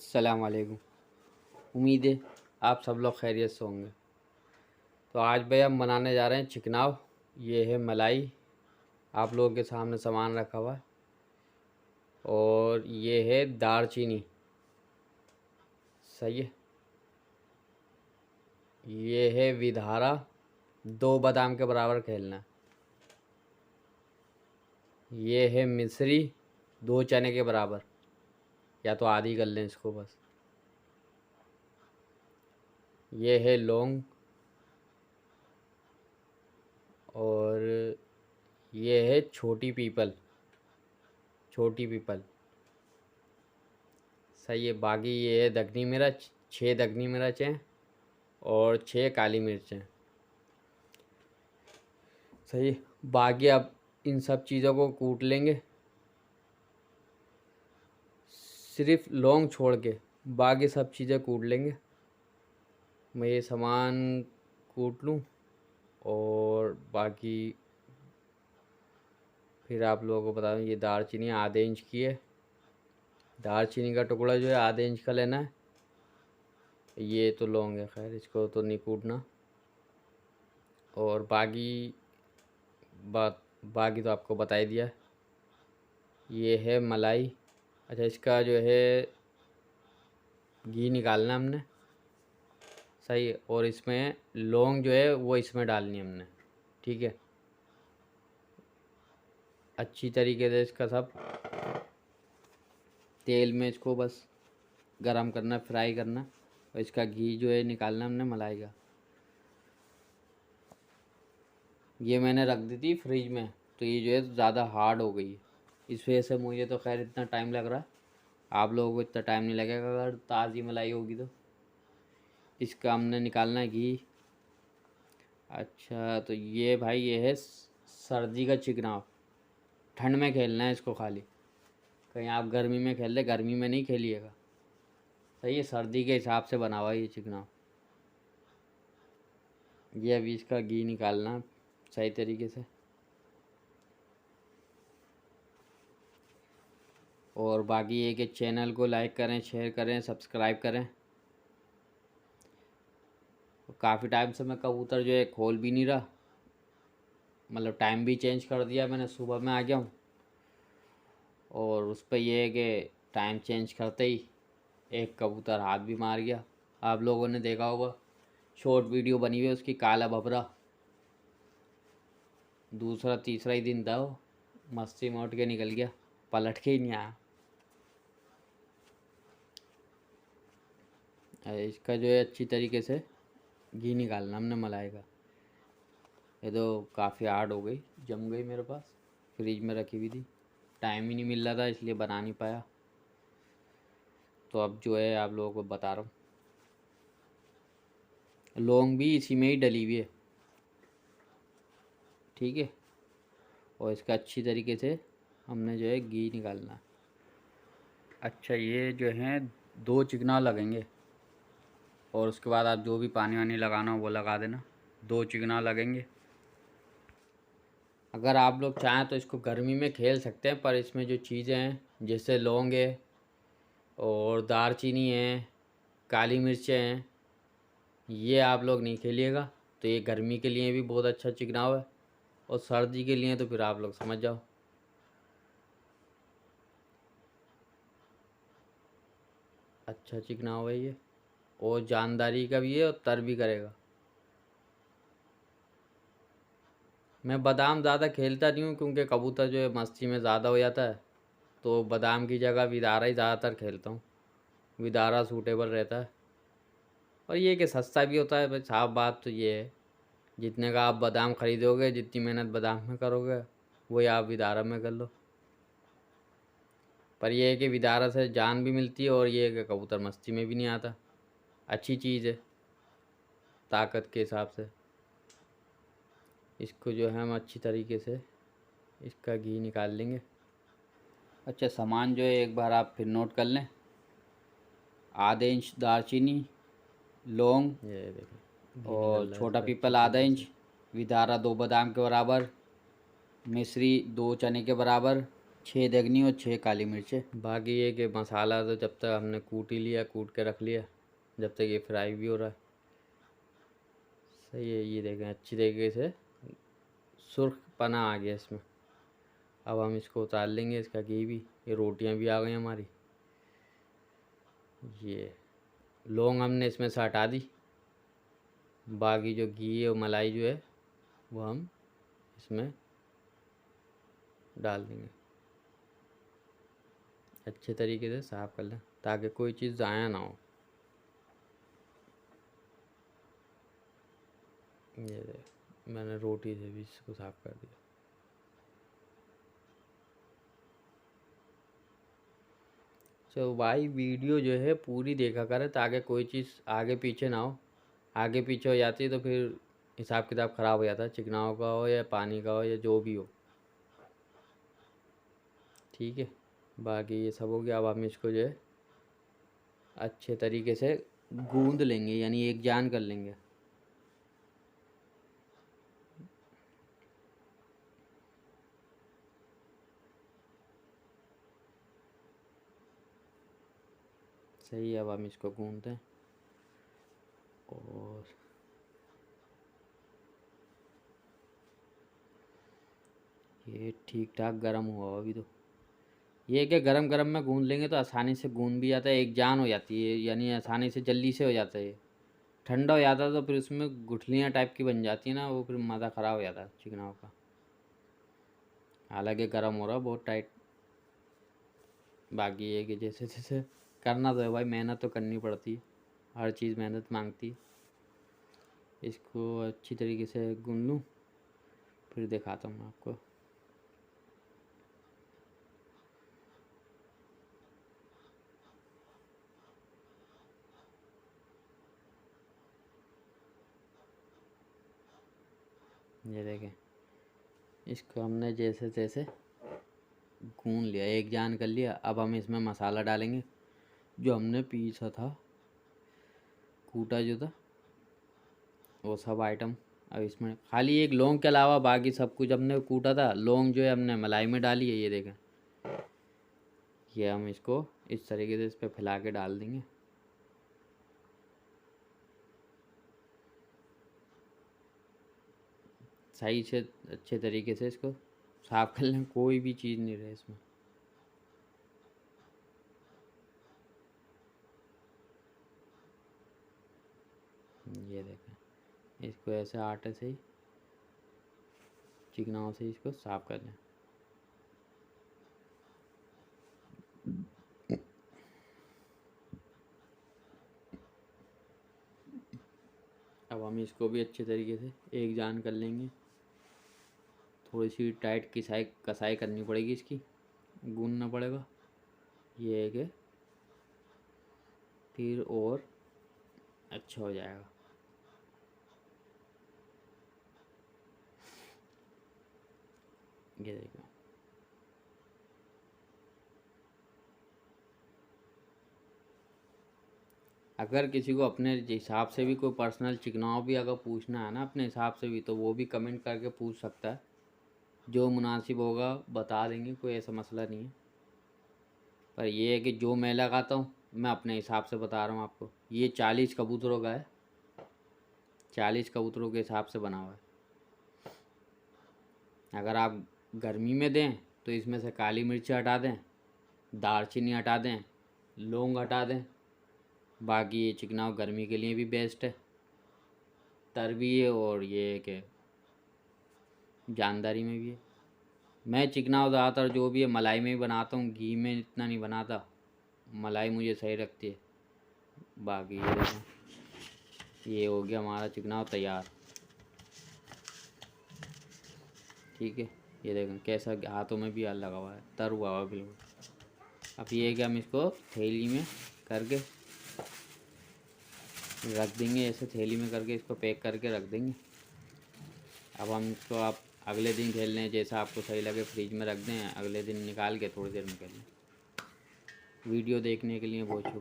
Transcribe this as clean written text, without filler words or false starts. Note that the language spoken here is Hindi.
अस्सलाम वालेकुम। उम्मीद है आप सब लोग खैरियत से होंगे। तो आज भाई हम बनाने जा रहे हैं चिकनाव। ये है मलाई, आप लोगों के सामने सामान रखा हुआ है। और ये है दालचीनी, सही है। ये है विधारा, 2 बादाम के बराबर खेलना। ये है मिश्री, 2 चने के बराबर, या तो आधी कर लें इसको बस। ये है लौंग, और ये है छोटी पीपल, छोटी पीपल, सही है। बाकी ये है दगनी मिर्च, 6 दगनी मिर्च हैं और 6 काली मिर्च हैं, सही है। बाकी अब इन सब चीज़ों को कूट लेंगे, सिर्फ लौंग छोड़ के बाकी सब चीज़ें कूट लेंगे। मैं ये सामान कूट लूँ और बाकी फिर आप लोगों को बता दूँ। ये दालचीनी आधे इंच की है, दालचीनी का टुकड़ा जो है आधे इंच का लेना है। ये तो लौंग है, खैर इसको तो नहीं कूटना। और बाकी तो आपको बता ही दिया। ये है मलाई। अच्छा, इसका जो है घी निकालना हमने, सही है। और इसमें लौंग जो है वो इसमें डालनी है हमने, ठीक है। अच्छी तरीके से इसका सब तेल में इसको बस गरम करना, फ्राई करना। और इसका घी जो है निकालना हमने मलाई का। ये मैंने रख दी थी फ्रिज में, तो ये जो है ज़्यादा हार्ड हो गई है, इस वजह से मुझे तो खैर इतना टाइम लग रहा है। आप लोगों को इतना टाइम नहीं लगेगा अगर ताज़ी मलाई होगी तो। इसका हमने निकालना है घी। अच्छा, तो ये भाई ये है सर्दी का चिकनाव। ठंड में खेलना है इसको खाली, कहीं आप गर्मी में खेल ले, गर्मी में नहीं खेलिएगा, सही है। सर्दी के हिसाब से बना हुआ ये चिकनाव। ये अभी इसका घी निकालना सही तरीके से। और बाकी ये कि चैनल को लाइक करें, शेयर करें, सब्सक्राइब करें। काफ़ी टाइम से मैं कबूतर जो है खोल भी नहीं रहा, मतलब टाइम भी चेंज कर दिया मैंने, सुबह में आ गया हूँ। और उस पर यह है कि टाइम चेंज करते ही एक कबूतर हाथ भी मार गया। आप लोगों ने देखा होगा, शॉर्ट वीडियो बनी हुई है उसकी, काला भबरा। दूसरा तीसरा ही दिन था वो, मस्ती में उठ के निकल गया, पलट के ही नहीं आया। इसका जो है अच्छी तरीके से घी निकालना हमने मलाई का। ये तो काफ़ी हार्ड हो गई, जम गई मेरे पास, फ्रिज में रखी हुई थी, टाइम ही नहीं मिल रहा था इसलिए बना नहीं पाया। तो अब जो है आप लोगों को बता रहा हूँ, लौंग भी इसी में ही डली हुई है, ठीक है। और इसका अच्छी तरीके से हमने जो है घी निकालना है। अच्छा, ये जो है 2 चिकना लगेंगे, और उसके बाद आप जो भी पानी वानी लगाना हो वो लगा देना। 2 चिकना लगेंगे। अगर आप लोग चाहें तो इसको गर्मी में खेल सकते हैं, पर इसमें जो चीज़ें हैं जैसे लौंग है और दालचीनी है, काली मिर्चें हैं, ये आप लोग नहीं खेलिएगा। तो ये गर्मी के लिए भी बहुत अच्छा चिकनाव है, और सर्दी के लिए तो फिर आप लोग समझ जाओ। अच्छा चिकनाव है ये, और जानदारी का भी है और तर भी करेगा। मैं बादाम ज़्यादा खेलता नहीं हूँ, क्योंकि कबूतर जो है मस्ती में ज़्यादा हो जाता है, तो बादाम की जगह विदारा ही ज़्यादातर खेलता हूँ। विदारा सूटेबल रहता है, और ये कि सस्ता भी होता है। भाई साफ बात तो ये है, जितने का आप बादाम ख़रीदोगे, जितनी मेहनत बादाम में करोगे, वही आप विदारा में कर लो। पर यह है कि विदारा से जान भी मिलती है, और ये है कि कबूतर मस्ती में भी नहीं आता। अच्छी चीज़ है ताकत के हिसाब से। इसको जो है हम अच्छी तरीके से इसका घी निकाल लेंगे। अच्छा, सामान जो है एक बार आप फिर नोट कर लें। आधे इंच दालचीनी, लौंग, ये देखिए घी और निकल रहा है छोटा इसका अच्छी पीपल आधा तरीके इंच, से। विदारा 2 बादाम के बराबर, मिश्री 2 चने के बराबर, 6 देगनी और 6 काली मिर्चें। बाकी ये कि मसाला तो जब तक हमने कूट ही लिया, कूट के रख लिया, जब तक ये फ्राई भी हो रहा है। सही है, ये देखें अच्छी तरीके से सुर्ख पना आ गया इसमें। अब हम इसको उतार लेंगे, इसका घी भी। ये रोटियां भी आ गई हमारी। ये लौंग हमने इसमें से हटा दी। बाकी जो घी और मलाई जो है वो हम इसमें डाल देंगे। अच्छे तरीके से साफ़ कर लें ताकि कोई चीज़ ज़ाया ना हो। ये देख, मैंने रोटी से भी इसको साफ़ कर दिया। तो भाई वीडियो जो है पूरी देखा करें ताकि कोई चीज़ आगे पीछे ना हो। आगे पीछे हो जाती है तो फिर हिसाब किताब ख़राब हो जाता है, चिकनाव का हो या पानी का हो या जो भी हो। ठीक है, बाकी ये सब हो गया। अब हम इसको जो है अच्छे तरीके से गूंद लेंगे, यानी एक जान कर लेंगे। सही है, अब हम इसको गूंदते हैं और ये ठीक ठाक गर्म हुआ अभी। तो ये है कि गरम गरम में गूंद लेंगे तो आसानी से गूंद भी जाता है, एक जान हो जाती है, यानी आसानी से जल्दी से हो जाता है। ठंडा हो जाता है तो फिर उसमें गुठलियाँ टाइप की बन जाती है ना, वो फिर मज़ा ख़राब हो जाता है चिकनाव का। हालांकि गर्म हो रहा बहुत टाइट। बाकी ये कि जैसे जैसे करना तो है भाई, मेहनत तो करनी पड़ती है, हर चीज़ मेहनत मांगती है। इसको अच्छी तरीके से गूंद लूँ फिर दिखाता हूँ मैं आपको। ये देखें, इसको हमने जैसे तैसे गूंद लिया, एक जान कर लिया। अब हम इसमें मसाला डालेंगे जो हमने पीसा था, कूटा जो था वो सब आइटम। अब इसमें खाली एक लौंग के अलावा बाकी सब कुछ हमने कूटा था। लौंग जो है हमने मलाई में डाली है, ये देखें। ये हम इसको इस तरीके से इस पर फैला के डाल देंगे। सही से अच्छे तरीके से इसको साफ कर लें, कोई भी चीज़ नहीं रहे इसमें। ये देखें, इसको ऐसे आटे से ही चिकनाव से इसको साफ कर लें। अब हम इसको भी अच्छे तरीके से एक जान कर लेंगे। थोड़ी सी टाइट कसाई करनी पड़ेगी इसकी, गूंदना पड़ेगा। ये है कि फिर और अच्छा हो जाएगा। ये देखो, अगर किसी को अपने हिसाब से भी कोई पर्सनल चिकनाव भी अगर पूछना है ना अपने हिसाब से भी, तो वो भी कमेंट करके पूछ सकता है। जो मुनासिब होगा बता देंगे, कोई ऐसा मसला नहीं है। पर ये है कि जो मैं लगाता हूँ मैं अपने हिसाब से बता रहा हूँ आपको। ये 40 कबूतरों का है, 40 कबूतरों के हिसाब से बना हुआ है। अगर आप गर्मी में दें तो इसमें से काली मिर्च हटा दें, दालचीनी हटा दें, लौंग हटा दें। बाकी ये चिकनाव गर्मी के लिए भी बेस्ट है, तर भी है और ये है कि जानदारी में भी है। मैं चिकनाव ज़्यादातर जो भी है मलाई में ही बनाता हूँ, घी में इतना नहीं बनाता। मलाई मुझे सही लगती है। बाकी ये देखें, ये हो गया हमारा चिकनाव तैयार। ठीक है, ये देखें कैसा हाथों में भी हाल लगा हुआ है, तर हुआ हुआ बिल्कुल। अब ये है कि हम इसको थैली में करके रख देंगे, ऐसे थैली में करके इसको पैक करके रख देंगे। अब हम इसको आप अगले दिन खेल लें, जैसा आपको सही लगे फ्रिज में रख दें, अगले दिन निकाल के थोड़ी देर में खेल लें। वीडियो देखने के लिए बहुत शुक्रिया।